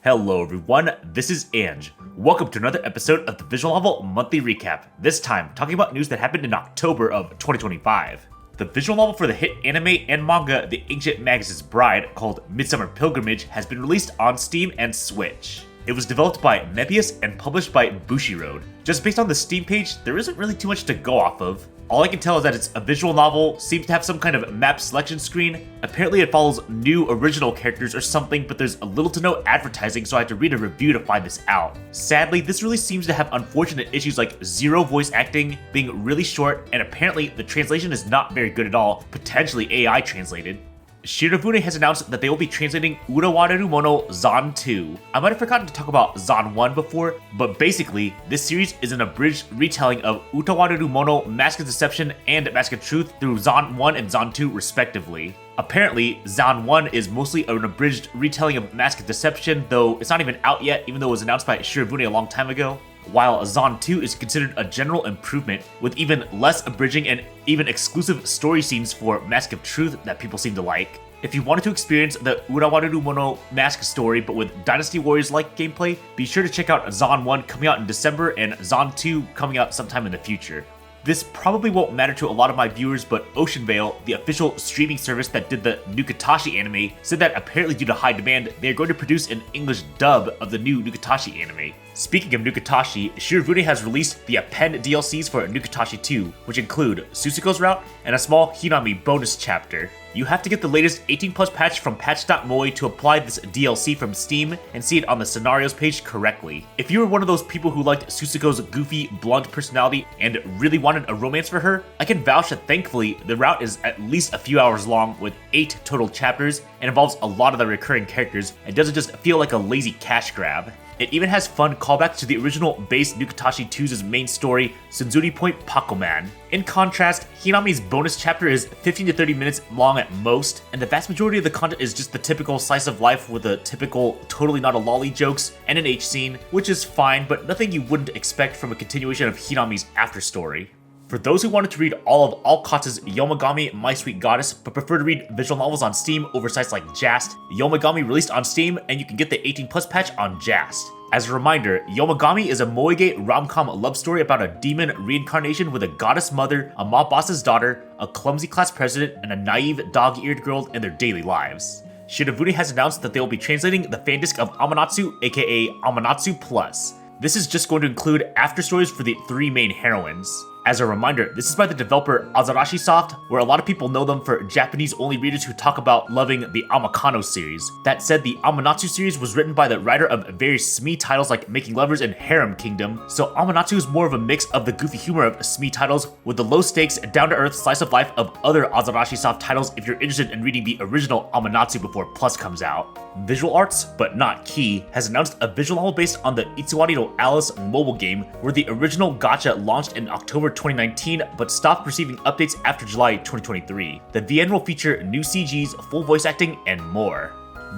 Hello everyone, this is Ange. Welcome to another episode of the Visual Novel Monthly Recap, this time talking about news that happened in October of 2025. The visual novel for the hit anime and manga The Ancient Magus' Bride, called Midsummer Pilgrimage, has been released on Steam and Switch. It was developed by Mebius and published by Bushiroad. Just based on the Steam page, there isn't really too much to go off of. All I can tell is that it's a visual novel, seems to have some kind of map selection screen. Apparently it follows new original characters or something, but there's a little to no advertising, so I had to read a review to find this out. Sadly, this really seems to have unfortunate issues like zero voice acting, being really short, and apparently the translation is not very good at all, potentially AI translated. Shirofune has announced that they will be translating Utawarerumono Zon 2. I might have forgotten to talk about Zon 1 before, but basically, this series is an abridged retelling of Utawarerumono Mask of Deception and Mask of Truth through Zon 1 and Zon 2 respectively. Apparently, Zon 1 is mostly an abridged retelling of Mask of Deception, though it's not even out yet, even though it was announced by Shirofune a long time ago. While Zon 2 is considered a general improvement, with even less abridging and even exclusive story scenes for Mask of Truth that people seem to like. If you wanted to experience the Utawarerumono Mask story but with Dynasty Warriors-like gameplay, be sure to check out Zon 1 coming out in December and Zon 2 coming out sometime in the future. This probably won't matter to a lot of my viewers, but Ocean Vale, the official streaming service that did the Nukitashi anime, said that apparently due to high demand, they are going to produce an English dub of the new Nukitashi anime. Speaking of Nukitashi, Shirofune has released the append DLCs for Nukitashi 2, which include Susuko's route and a small Hinami bonus chapter. You have to get the latest 18+ patch from patch.moe to apply this DLC from Steam and see it on the scenarios page correctly. If you were one of those people who liked Susuko's goofy, blunt personality and really wanted a romance for her, I can vouch that thankfully the route is at least a few hours long with 8 total chapters and involves a lot of the recurring characters and doesn't just feel like a lazy cash grab. It even has fun callbacks to the original base Nukitashi 2's main story, Sunzuri Point Pacoman. In contrast, Hinami's bonus chapter is 15 to 30 minutes long at most, and the vast majority of the content is just the typical slice of life with the typical totally not a lolly jokes and an H scene, which is fine, but nothing you wouldn't expect from a continuation of Hinami's after story. For those who wanted to read all of Alcott's Yomegami My Sweet Goddess but prefer to read visual novels on Steam over sites like Jast, Yomegami released on Steam and you can get the 18+ patch on Jast. As a reminder, Yomegami is a moege rom-com love story about a demon reincarnation with a goddess mother, a mob boss's daughter, a clumsy class president, and a naive dog-eared girl in their daily lives. Shirofune has announced that they will be translating the fandisk of Amanatsu, aka Amanatsu Plus. This is just going to include after stories for the 3 main heroines. As a reminder, this is by the developer Azarashi Soft, where a lot of people know them for Japanese-only readers who talk about loving the Amakano series. That said, the Amanatsu series was written by the writer of various SME titles like Making Lovers and Harem Kingdom, so Amanatsu is more of a mix of the goofy humor of SME titles with the low-stakes, down-to-earth slice of life of other Azarashi Soft titles if you're interested in reading the original Amanatsu before Plus comes out. Visual Arts, but not Key, has announced a visual novel based on the Itsuwari no Alice mobile game, where the original gacha launched in October 2019 but stopped receiving updates after July 2023. The VN will feature new CGs, full voice acting, and more.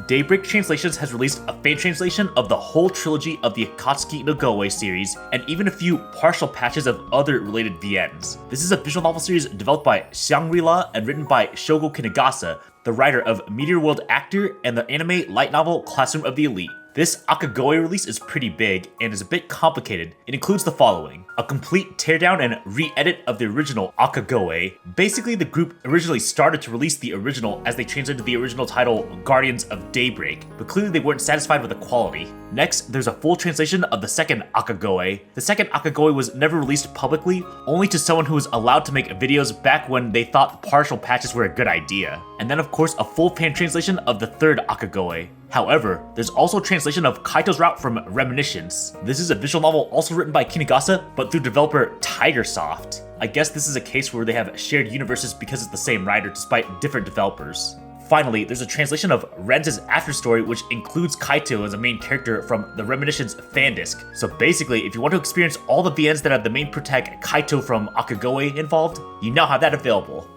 Daybreak Translations has released a fan translation of the whole trilogy of the Akatsuki no Goei series, and even a few partial patches of other related VNs. This is a visual novel series developed by Shangri-La and written by Syougo Kinugasa, the writer of Meteor World Actor and the anime light novel Classroom of the Elite. This Akagoe release is pretty big and is a bit complicated. It includes the following: a complete teardown and re-edit of the original Akagoe. Basically, the group originally started to release the original as they translated the original title Guardians of Daybreak, but clearly they weren't satisfied with the quality. Next, there's a full translation of the second Akagoe. The second Akagoe was never released publicly, only to someone who was allowed to make videos back when they thought partial patches were a good idea. And then of course a full fan translation of the third Akagoe. However, there's also a translation of Kaito's route from Reminiscence. This is a visual novel also written by Kinugasa, but through developer Tigersoft. I guess this is a case where they have shared universes because it's the same writer despite different developers. Finally, there's a translation of Ren's after story, which includes Kaito as a main character from the Reminiscence fandisk. So basically, if you want to experience all the VNs that have the main protag Kaito from Akagoe involved, you now have that available.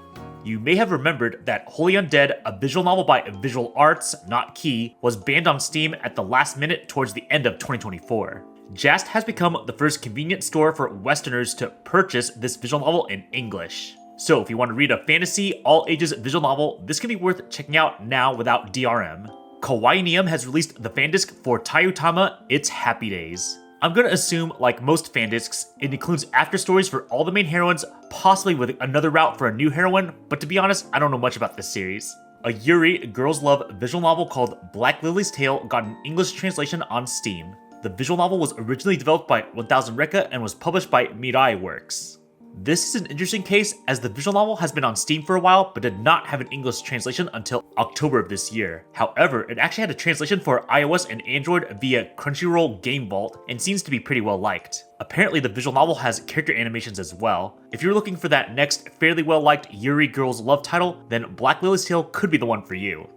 You may have remembered that Holy Undead, a visual novel by Visual Arts, not Key, was banned on Steam at the last minute towards the end of 2024. Jast has become the first convenient store for Westerners to purchase this visual novel in English. So if you want to read a fantasy, all-ages visual novel, this can be worth checking out now without DRM. Kawaii Neum has released the fandisk for Tayutama, It's Happy Days. I'm gonna assume, like most fandisks, it includes after stories for all the main heroines, possibly with another route for a new heroine, but to be honest, I don't know much about this series. A Yuri girls love visual novel called Black Lily's Tale got an English translation on Steam. The visual novel was originally developed by 1000 Rekka and was published by Mirai Works. This is an interesting case as the visual novel has been on Steam for a while but did not have an English translation until October of this year. However, it actually had a translation for iOS and Android via Crunchyroll Game Vault and seems to be pretty well liked. Apparently the visual novel has character animations as well. If you're looking for that next fairly well liked Yuri girls love title, then Black Lily's Tale could be the one for you.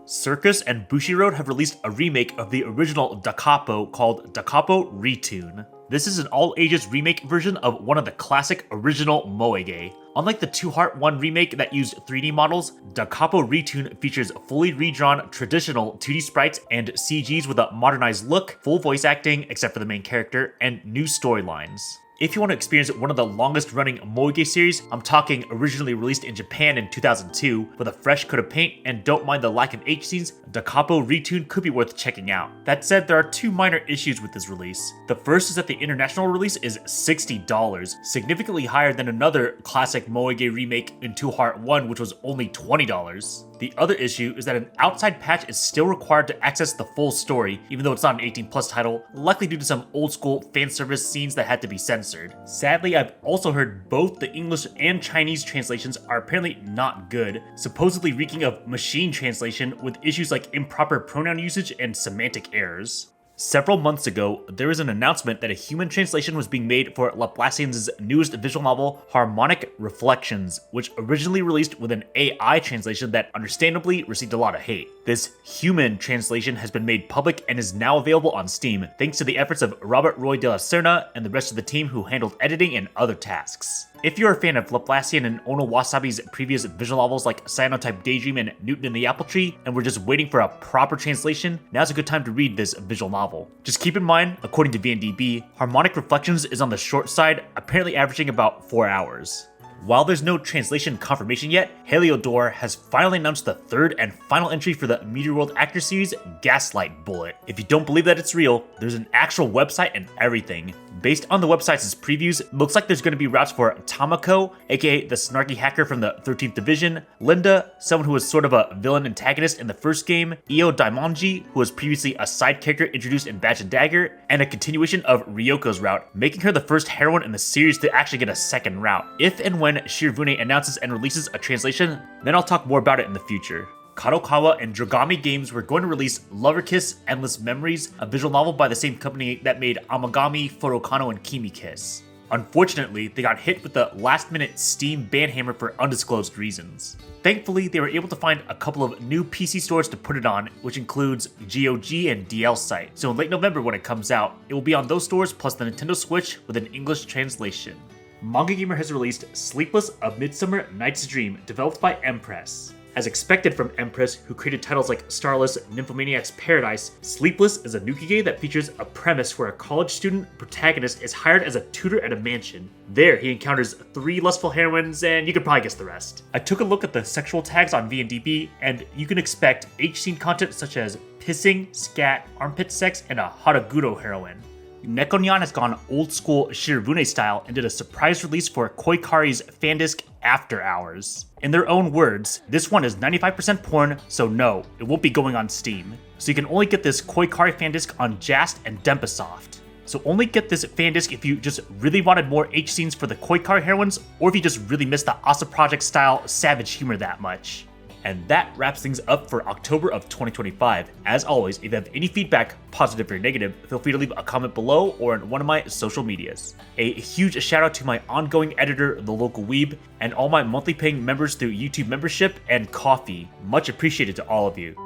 Circus and Bushiroad have released a remake of the original Da Capo called Da Capo Retune. This is an all-ages remake version of one of the classic original moege. Unlike the Two Heart 1 remake that used 3D models, Da Capo Retune features fully redrawn traditional 2D sprites and CGs with a modernized look, full voice acting except for the main character, and new storylines. If you want to experience one of the longest running moege series, I'm talking originally released in Japan in 2002, with a fresh coat of paint and don't mind the lack of H scenes, Da Capo Retune could be worth checking out. That said, there are two minor issues with this release. The first is that the international release is $60, significantly higher than another classic moege remake in Two Heart 1, which was only $20. The other issue is that an outside patch is still required to access the full story, even though it's not an 18+ title, likely due to some old school fan service scenes that had to be censored. Sadly, I've also heard both the English and Chinese translations are apparently not good, supposedly reeking of machine translation with issues like improper pronoun usage and semantic errors. Several months ago, there was an announcement that a human translation was being made for Laplacien's newest visual novel, Harmonic Reflections, which originally released with an AI translation that understandably received a lot of hate. This human translation has been made public and is now available on Steam, thanks to the efforts of Robert Roy de la Serna and the rest of the team who handled editing and other tasks. If you're a fan of Laplacian and Ono Wasabi's previous visual novels like Cyanotype Daydream and Newton and the Apple Tree, and we're just waiting for a proper translation, now's a good time to read this visual novel. Just keep in mind, according to VNDB, Harmonic Reflections is on the short side, apparently averaging about 4 hours. While there's no translation confirmation yet, Heliodor has finally announced the third and final entry for the Meteor World Actor series, Gaslight Bullet. If you don't believe that it's real, there's an actual website and everything. Based on the website's previews, it looks like there's going to be routes for Tamako, aka the snarky hacker from the 13th Division, Linda, someone who was sort of a villain antagonist in the first game, Io Daimonji, who was previously a side character introduced in Badge and Dagger, and a continuation of Ryoko's route, making her the first heroine in the series to actually get a second route. If and when Shirofune announces and releases a translation, then I'll talk more about it in the future. Kadokawa and Drogami Games were going to release Lover Kiss Endless Memories, a visual novel by the same company that made Amagami, Furokano, and Kimi Kiss. Unfortunately, they got hit with the last-minute Steam ban hammer for undisclosed reasons. Thankfully, they were able to find a couple of new PC stores to put it on, which includes GOG and DL Site. So in late November when it comes out, it will be on those stores plus the Nintendo Switch with an English translation. Manga Gamer has released Sleepless: A Midsummer Night's Dream, developed by Empress. As expected from Empress, who created titles like Starless, Nymphomaniac's Paradise, Sleepless is a Nukige that features a premise where a college student protagonist is hired as a tutor at a mansion. There, he encounters 3 lustful heroines, and you can probably guess the rest. I took a look at the sexual tags on VNDB, and you can expect H-scene content such as pissing, scat, armpit sex, and a Haraguro heroine. Nekonyan has gone old school Shirofune style and did a surprise release for Koikari's fandisk After Hours. In their own words, this one is 95% porn, so no, it won't be going on Steam. So you can only get this Koikari fandisk on Jast and Denpasoft. So only get this fandisk if you just really wanted more H scenes for the Koikari heroines, or if you just really missed the Asa Project style savage humor that much. And that wraps things up for October of 2025. As always, if you have any feedback, positive or negative, feel free to leave a comment below or on one of my social medias. A huge shout out to my ongoing editor, The Local Weeb, and all my monthly paying members through YouTube membership and Coffee. Much appreciated to all of you.